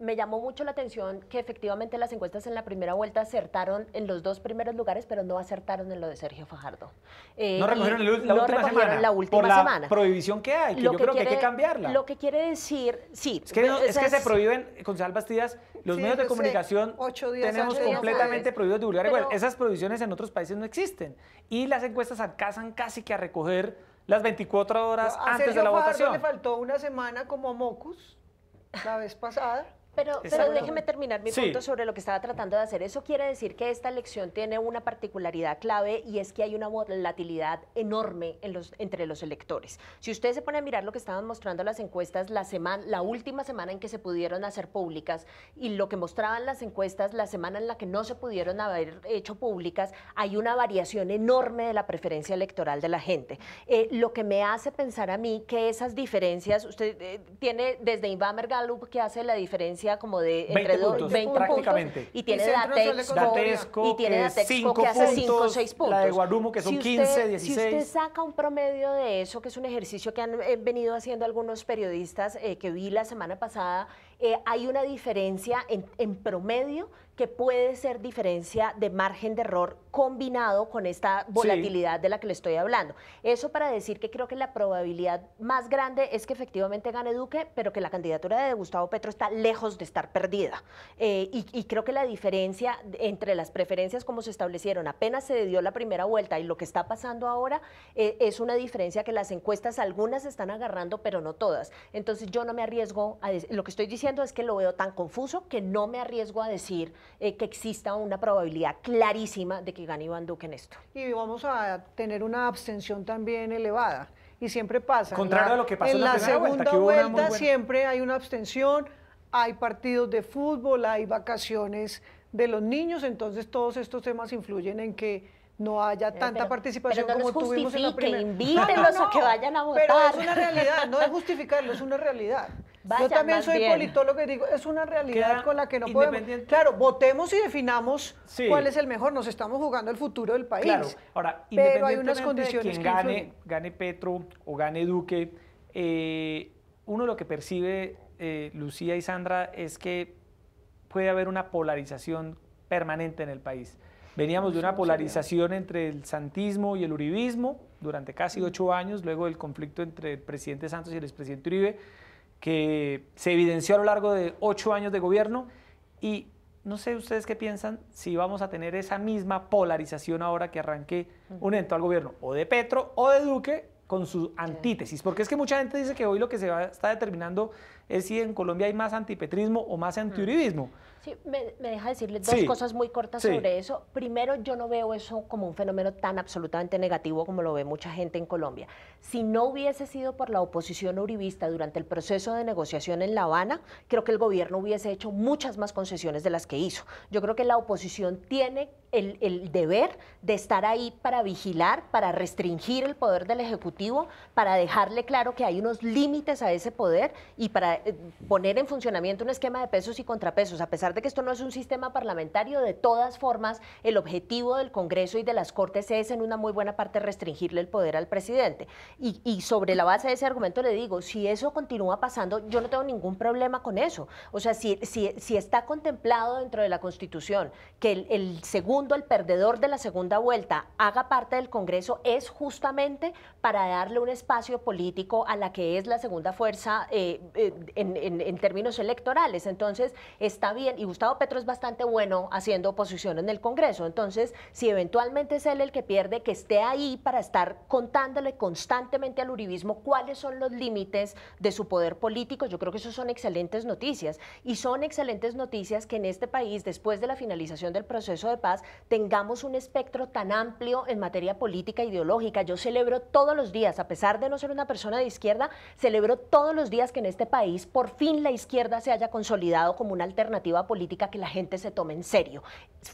me llamó mucho la atención que efectivamente las encuestas en la primera vuelta acertaron en los 2 primeros lugares, pero no acertaron en lo de Sergio Fajardo. No recogieron la última semana. La prohibición que hay, que yo creo que hay que cambiarla. Lo que quiere decir, sí. Es que se prohíben, concejal Bastidas, los medios de comunicación tenemos completamente prohibidos divulgar. Esas prohibiciones en otros países no existen. Y las encuestas alcanzan casi que a recoger las 24 horas antes de la votación. Le faltó una semana como a Mocus la vez pasada. Pero déjeme terminar mi punto sobre lo que estaba tratando de hacer. Eso quiere decir que esta elección tiene una particularidad clave y es que hay una volatilidad enorme entre los electores. Si usted se pone a mirar lo que estaban mostrando las encuestas la última semana en que se pudieron hacer públicas y lo que mostraban las encuestas la semana en la que no se pudieron haber hecho públicas, hay una variación enorme de la preferencia electoral de la gente. Lo que me hace pensar a mí que esas diferencias, usted tiene desde Inbamer Gallup que hace la diferencia como de entre 20 prácticamente. Puntos, y tiene Datexco que hace 5 o 6 puntos. La de Guarumo que son 15, 16. Si usted saca un promedio de eso, que es un ejercicio que han venido haciendo algunos periodistas que vi la semana pasada, hay una diferencia en promedio que puede ser diferencia de margen de error combinado con esta volatilidad de la que le estoy hablando. Eso para decir que creo que la probabilidad más grande es que efectivamente gane Duque, pero que la candidatura de Gustavo Petro está lejos de estar perdida. Y creo que la diferencia entre las preferencias como se establecieron apenas se dio la primera vuelta y lo que está pasando ahora es una diferencia que las encuestas algunas están agarrando, pero no todas. Entonces yo no me arriesgo a decir, lo que estoy diciendo es que lo veo tan confuso que no me arriesgo a decir que exista una probabilidad clarísima de que gane Iván Duque en esto. Y vamos a tener una abstención también elevada. Y siempre pasa. Contrario a lo que pasó en la segunda vuelta siempre hay una abstención, hay partidos de fútbol, hay vacaciones de los niños, entonces todos estos temas influyen en que no haya tanta participación como tuvimos en la primera. Invítenlos a que vayan a votar. Pero es una realidad, no es justificarlo, es una realidad. Yo también soy politólogo y digo, es una realidad con la que no podemos. Claro, votemos y definamos cuál es el mejor, nos estamos jugando el futuro del país. Claro, ahora, pero hay unas condiciones de quien gane Petro o gane Duque, uno lo que percibe, Lucía y Sandra, es que puede haber una polarización permanente en el país. Veníamos de una polarización entre el santismo y el uribismo durante casi 8 años, luego del conflicto entre el presidente Santos y el expresidente Uribe, que se evidenció a lo largo de 8 años de gobierno, y no sé ustedes qué piensan si vamos a tener esa misma polarización ahora que arranque un eventual gobierno o de Petro o de Duque con su antítesis, porque es que mucha gente dice que hoy lo que está determinando es si en Colombia hay más antipetrismo o más antiuribismo. Sí, me deja decirle dos cosas muy cortas sobre eso. Primero, yo no veo eso como un fenómeno tan absolutamente negativo como lo ve mucha gente en Colombia. Si no hubiese sido por la oposición uribista durante el proceso de negociación en La Habana, creo que el gobierno hubiese hecho muchas más concesiones de las que hizo. Yo creo que la oposición tiene el deber de estar ahí para vigilar, para restringir el poder del Ejecutivo, para dejarle claro que hay unos límites a ese poder y para poner en funcionamiento un esquema de pesos y contrapesos. A pesar de que esto no es un sistema parlamentario, de todas formas, el objetivo del Congreso y de las Cortes es en una muy buena parte restringirle el poder al presidente. Y sobre la base de ese argumento le digo, si eso continúa pasando, yo no tengo ningún problema con eso. O sea, si está contemplado dentro de la Constitución que el perdedor de la segunda vuelta haga parte del Congreso, es justamente para darle un espacio político a la que es la segunda fuerza en términos electorales. Entonces, está bien, y Gustavo Petro es bastante bueno haciendo oposición en el Congreso. Entonces, si eventualmente es él el que pierde, que esté ahí para estar contándole constantemente al uribismo cuáles son los límites de su poder político. Yo creo que eso son excelentes noticias. Y son excelentes noticias que en este país, después de la finalización del proceso de paz, tengamos un espectro tan amplio en materia política e ideológica. Yo celebro todos los días, a pesar de no ser una persona de izquierda, celebro todos los días que en este país país por fin la izquierda se haya consolidado como una alternativa política que la gente se tome en serio.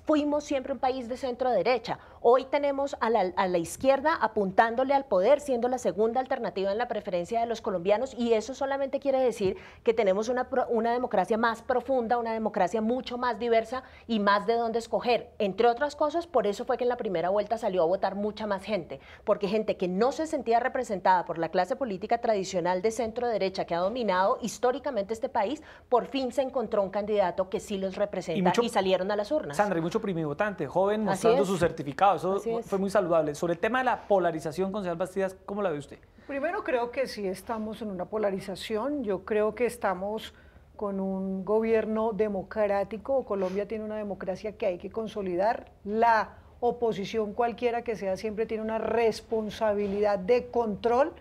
Fuimos siempre un país de centro-derecha. Hoy tenemos a la izquierda apuntándole al poder, siendo la segunda alternativa en la preferencia de los colombianos, y eso solamente quiere decir que tenemos una democracia más profunda, una democracia mucho más diversa y más de dónde escoger. Entre otras cosas, por eso fue que en la primera vuelta salió a votar mucha más gente, porque gente que no se sentía representada por la clase política tradicional de centro-derecha que ha dominado históricamente este país, por fin se encontró un candidato que sí los representa y salieron a las urnas. Sandra, y mucho primivotante, joven mostrando su certificado, eso fue muy saludable. Sobre el tema de la polarización, concejal Bastidas, ¿cómo la ve usted? Primero creo que sí estamos en una polarización, yo creo que estamos con un gobierno democrático, Colombia tiene una democracia que hay que consolidar, la oposición cualquiera que sea siempre tiene una responsabilidad de control,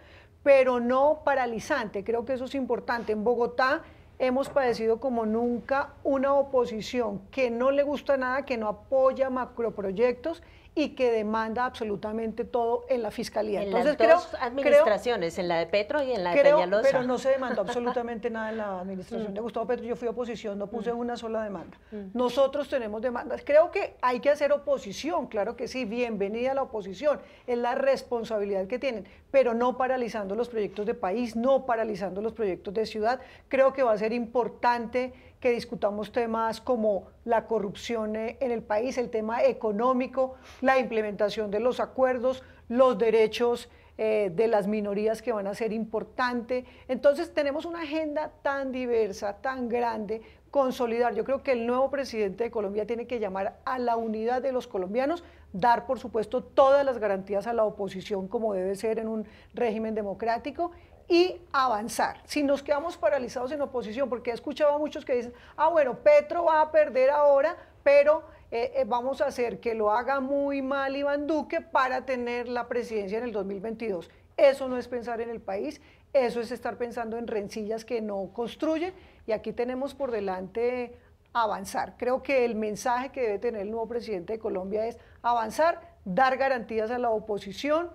pero no paralizante, creo que eso es importante. En Bogotá hemos padecido como nunca una oposición que no le gusta nada, que no apoya macroproyectos y que demanda absolutamente todo en la Fiscalía. Entonces, las dos administraciones, en la de Petro y en la de Peñalosa. Pero no se demandó absolutamente nada en la administración de Gustavo Petro. Yo fui oposición, no puse una sola demanda. Nosotros tenemos demandas. Creo que hay que hacer oposición, claro que sí, bienvenida a la oposición, es la responsabilidad que tienen, pero no paralizando los proyectos de país, no paralizando los proyectos de ciudad. Creo que va a ser importante que discutamos temas como la corrupción en el país, el tema económico, la implementación de los acuerdos, los derechos de las minorías que van a ser importante. Entonces tenemos una agenda tan diversa, tan grande, consolidar. Yo creo que el nuevo presidente de Colombia tiene que llamar a la unidad de los colombianos, dar por supuesto todas las garantías a la oposición como debe ser en un régimen democrático, y avanzar. Si nos quedamos paralizados en oposición, porque he escuchado a muchos que dicen, bueno, Petro va a perder ahora, pero vamos a hacer que lo haga muy mal Iván Duque para tener la presidencia en el 2022. Eso no es pensar en el país, eso es estar pensando en rencillas que no construyen, y aquí tenemos por delante avanzar. Creo que el mensaje que debe tener el nuevo presidente de Colombia es avanzar, dar garantías a la oposición,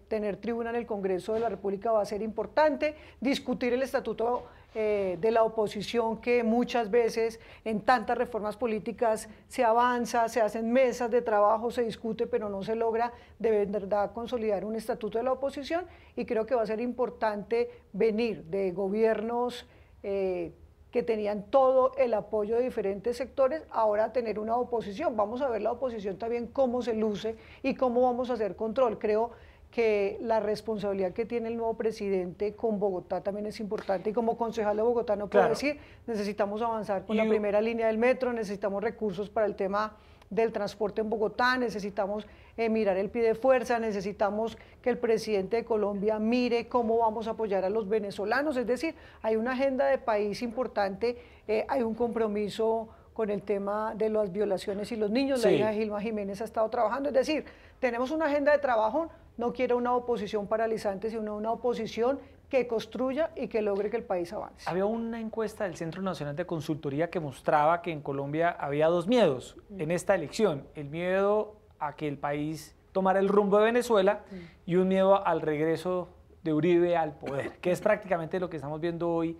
tener tribuna en el Congreso de la República va a ser importante, discutir el estatuto de la oposición, que muchas veces en tantas reformas políticas se avanza, se hacen mesas de trabajo, se discute, pero no se logra de verdad consolidar un estatuto de la oposición, y creo que va a ser importante venir de gobiernos que tenían todo el apoyo de diferentes sectores, ahora tener una oposición. Vamos a ver la oposición también cómo se luce y cómo vamos a hacer control. Creo que la responsabilidad que tiene el nuevo presidente con Bogotá también es importante, y como concejal de Bogotá no puedo decir, necesitamos avanzar con la primera línea del metro, necesitamos recursos para el tema del transporte en Bogotá, necesitamos mirar el pie de fuerza, necesitamos que el presidente de Colombia mire cómo vamos a apoyar a los venezolanos, es decir, hay una agenda de país importante, hay un compromiso con el tema de las violaciones y los niños, la hija de Gilma Jiménez ha estado trabajando, es decir, tenemos una agenda de trabajo. No quiero una oposición paralizante, sino una oposición que construya y que logre que el país avance. Había una encuesta del Centro Nacional de Consultoría que mostraba que en Colombia había dos miedos en esta elección. El miedo a que el país tomara el rumbo de Venezuela y un miedo al regreso de Uribe al poder, que es prácticamente lo que estamos viendo hoy,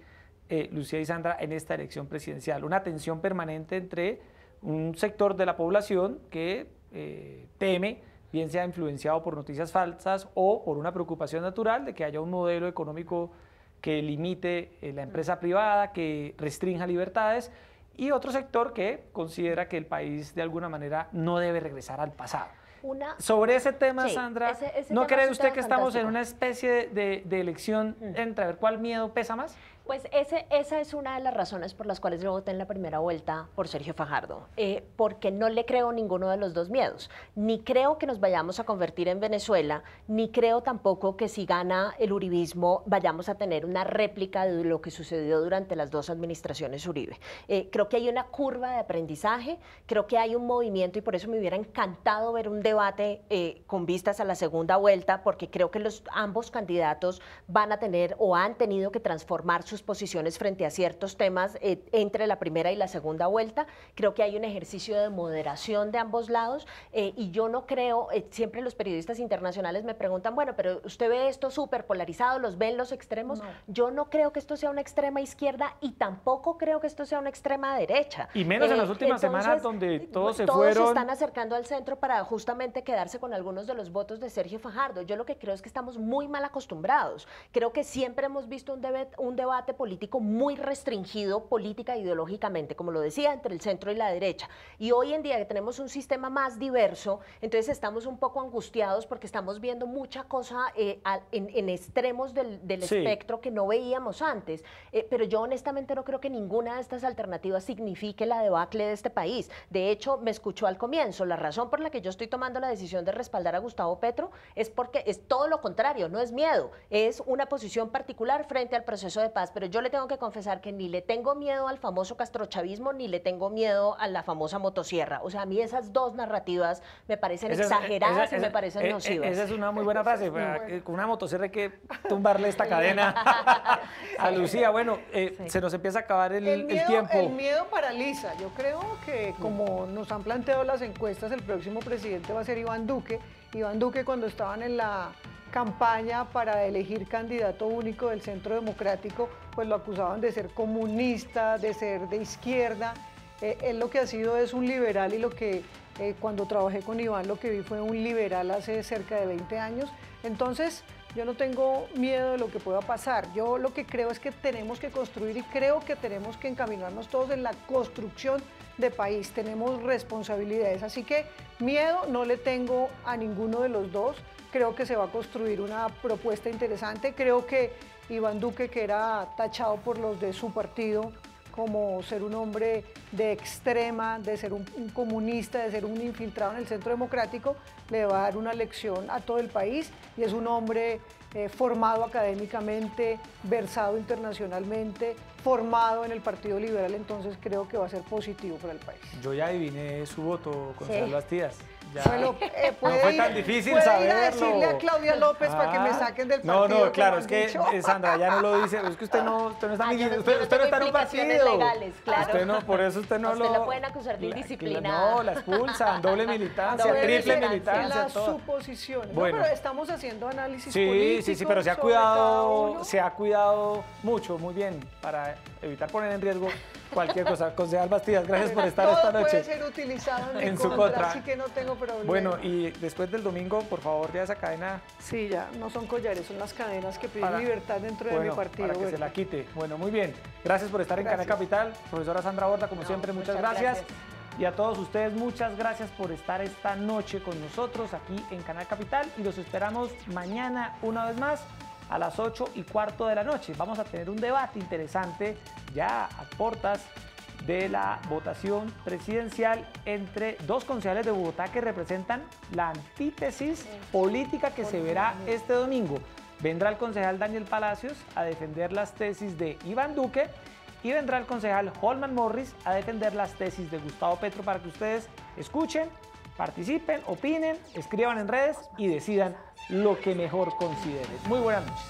Lucía y Sandra, en esta elección presidencial. Una tensión permanente entre un sector de la población que teme, bien sea influenciado por noticias falsas o por una preocupación natural de que haya un modelo económico que limite la empresa privada, que restrinja libertades, y otro sector que considera que el país de alguna manera no debe regresar al pasado. Sobre ese tema, Sandra, ¿no cree usted que estamos en una especie de elección entre a ver cuál miedo pesa más? Pues esa es una de las razones por las cuales yo voté en la primera vuelta por Sergio Fajardo, porque no le creo ninguno de los dos miedos. Ni creo que nos vayamos a convertir en Venezuela, ni creo tampoco que si gana el uribismo vayamos a tener una réplica de lo que sucedió durante las dos administraciones Uribe. Creo que hay una curva de aprendizaje, creo que hay un movimiento, y por eso me hubiera encantado ver un debate con vistas a la segunda vuelta, porque creo que ambos candidatos van a tener o han tenido que transformar sus sus posiciones frente a ciertos temas entre la primera y la segunda vuelta. Creo que hay un ejercicio de moderación de ambos lados y yo no creo, siempre los periodistas internacionales me preguntan, bueno, pero usted ve esto súper polarizado, ¿los ven los extremos? No. Yo no creo que esto sea una extrema izquierda y tampoco creo que esto sea una extrema derecha. Y menos en las últimas semanas donde todos se fueron. Todos se están acercando al centro para justamente quedarse con algunos de los votos de Sergio Fajardo. Yo lo que creo es que estamos muy mal acostumbrados. Creo que siempre hemos visto un debate político muy restringido política e ideológicamente, como lo decía, entre el centro y la derecha. Y hoy en día que tenemos un sistema más diverso, entonces estamos un poco angustiados porque estamos viendo mucha cosa en extremos del espectro que no veíamos antes. Pero yo honestamente no creo que ninguna de estas alternativas signifique la debacle de este país. De hecho, me escuchó al comienzo, la razón por la que yo estoy tomando la decisión de respaldar a Gustavo Petro es porque es todo lo contrario, no es miedo, es una posición particular frente al proceso de paz, pero yo le tengo que confesar que ni le tengo miedo al famoso castrochavismo, ni le tengo miedo a la famosa motosierra. O sea, a mí esas dos narrativas me parecen exageradas y me parecen nocivas. Esa es una muy buena frase, con una motosierra hay que tumbarle esta cadena a Lucía. Bueno, se nos empieza a acabar el tiempo. El miedo paraliza. Yo creo que como nos han planteado las encuestas, el próximo presidente va a ser Iván Duque. Iván Duque, cuando estaban en la campaña para elegir candidato único del Centro Democrático, pues lo acusaban de ser comunista, de ser de izquierda. Él lo que ha sido es un liberal y lo que cuando trabajé con Iván lo que vi fue un liberal hace cerca de 20 años. Entonces yo no tengo miedo de lo que pueda pasar. Yo lo que creo es que tenemos que construir y creo que tenemos que encaminarnos todos en la construcción de país. Tenemos responsabilidades, así que miedo no le tengo a ninguno de los dos. Creo que se va a construir una propuesta interesante. Creo que Iván Duque, que era tachado por los de su partido como ser un hombre de extrema, de ser un comunista, de ser un infiltrado en el Centro Democrático, le va a dar una lección a todo el país y es un hombre formado académicamente, versado internacionalmente, formado en el Partido Liberal, entonces creo que va a ser positivo para el país. Yo ya adiviné su voto, concejal Bastidas. Bueno, no fue tan difícil saberlo. Ir a decirle a Claudia López para que me saquen del partido. No, claro, es que Sandra ya no lo dice, es que usted no está usted no está en un partido. Legales, claro. Usted no, por eso usted no usted la pueden acusar de indisciplinada. No, la expulsan, doble militancia, triple militancia. Las suposiciones. Bueno. No, pero estamos haciendo análisis político. Sí, pero se ha cuidado mucho, muy bien, para evitar poner en riesgo cualquier cosa. Concejal Bastidas, gracias por estar esta noche. Todo puede ser utilizado en su contra, así que no tengo problema. Bueno, y después del domingo, por favor, ya esa cadena. Sí, ya, no son collares, son las cadenas que piden libertad dentro de mi partido. Para que se la quite. Bueno, muy bien. Gracias por estar en Canal Capital. Profesora Sandra Borda, como siempre, muchas gracias. Y a todos ustedes, muchas gracias por estar esta noche con nosotros aquí en Canal Capital y los esperamos mañana una vez más a las 8:15 de la noche. Vamos a tener un debate interesante ya a puertas de la votación presidencial entre dos concejales de Bogotá que representan la antítesis política que se verá este domingo. Vendrá el concejal Daniel Palacios a defender las tesis de Iván Duque y vendrá el concejal Holman Morris a defender las tesis de Gustavo Petro para que ustedes escuchen, participen, opinen, escriban en redes y decidan lo que mejor consideren. Muy buenas noches.